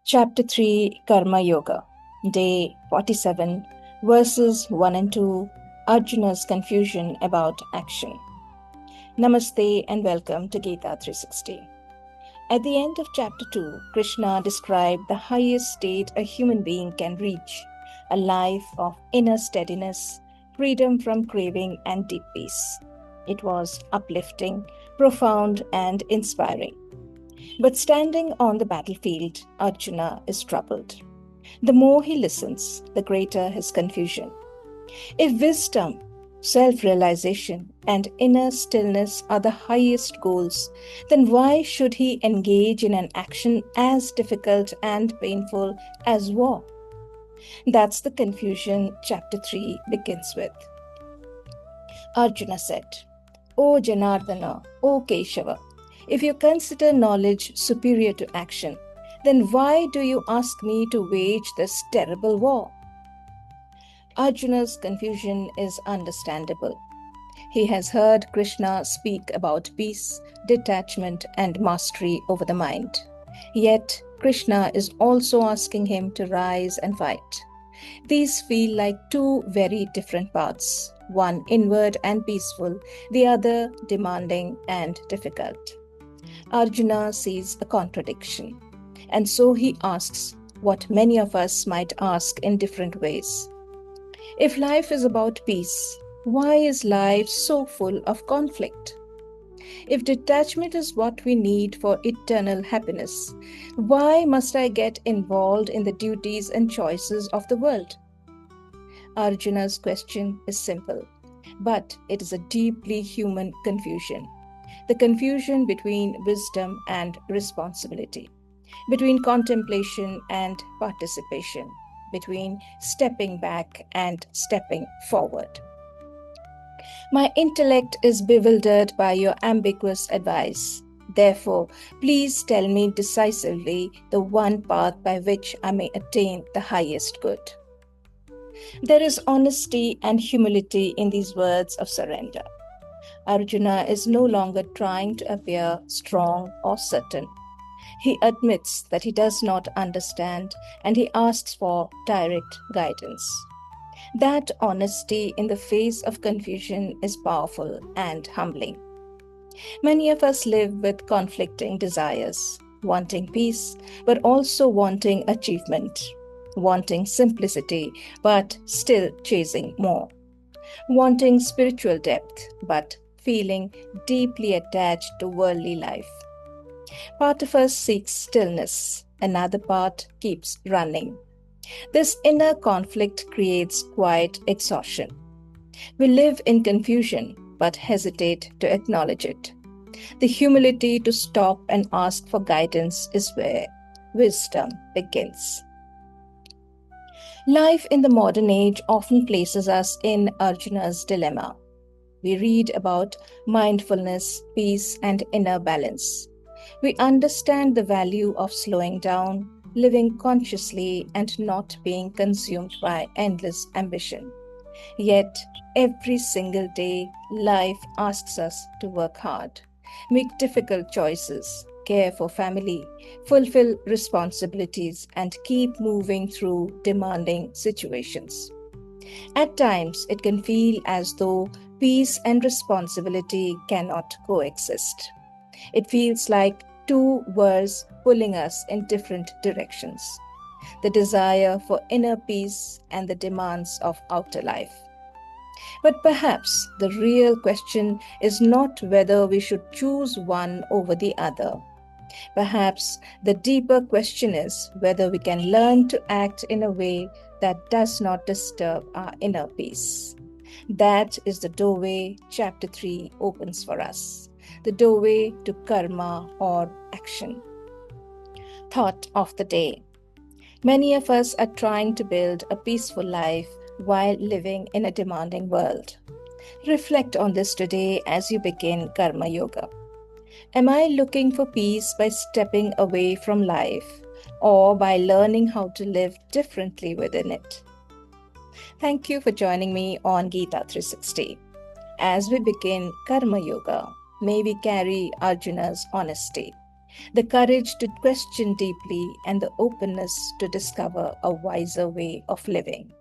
Chapter 3 Karma Yoga, Day 47, Verses 1 and 2, Arjuna's confusion about action. Namaste and welcome to Gita 360. At the end of chapter 2, Krishna described the highest state a human being can reach, a life of inner steadiness, freedom from craving, and deep peace. It was uplifting, profound, and inspiring. But standing on the battlefield, Arjuna is troubled. The more he listens, the greater his confusion. If wisdom, self-realization, and inner stillness are the highest goals, then why should he engage in an action as difficult and painful as war? That's the confusion chapter 3 begins with. Arjuna said, O Janardana, O Keshava, if you consider knowledge superior to action, then why do you ask me to wage this terrible war? Arjuna's confusion is understandable. He has heard Krishna speak about peace, detachment, and mastery over the mind. Yet, Krishna is also asking him to rise and fight. These feel like two very different paths, one inward and peaceful, the other demanding and difficult. Arjuna sees a contradiction, and so he asks what many of us might ask in different ways. If life is about peace, why is life so full of conflict? If detachment is what we need for eternal happiness, why must I get involved in the duties and choices of the world? Arjuna's question is simple, but it is a deeply human confusion. The confusion between wisdom and responsibility, between contemplation and participation, between stepping back and stepping forward. My intellect is bewildered by your ambiguous advice. Therefore, please tell me decisively the one path by which I may attain the highest good. There is honesty and humility in these words of surrender. Arjuna is no longer trying to appear strong or certain. He admits that he does not understand and he asks for direct guidance. That honesty in the face of confusion is powerful and humbling. Many of us live with conflicting desires, wanting peace, but also wanting achievement, wanting simplicity, but still chasing more, wanting spiritual depth, but feeling deeply attached to worldly life. Part of us seeks stillness, another part keeps running. This inner conflict creates quiet exhaustion. We live in confusion but hesitate to acknowledge it. The humility to stop and ask for guidance is where wisdom begins. Life in the modern age often places us in Arjuna's dilemma. We read about mindfulness, peace, and inner balance. We understand the value of slowing down, living consciously, and not being consumed by endless ambition. Yet, every single day, life asks us to work hard, make difficult choices, care for family, fulfill responsibilities, and keep moving through demanding situations. At times, it can feel as though peace and responsibility cannot coexist. It feels like two worlds pulling us in different directions. The desire for inner peace and the demands of outer life. But perhaps the real question is not whether we should choose one over the other. Perhaps the deeper question is whether we can learn to act in a way that does not disturb our inner peace. That is the doorway chapter 3 opens for us, the doorway to karma or action. Thought of the day. Many of us are trying to build a peaceful life while living in a demanding world. Reflect on this today as you begin Karma Yoga. Am I looking for peace by stepping away from life or by learning how to live differently within it? Thank you for joining me on Gita 360. As we begin Karma Yoga, may we carry Arjuna's honesty, the courage to question deeply, and the openness to discover a wiser way of living.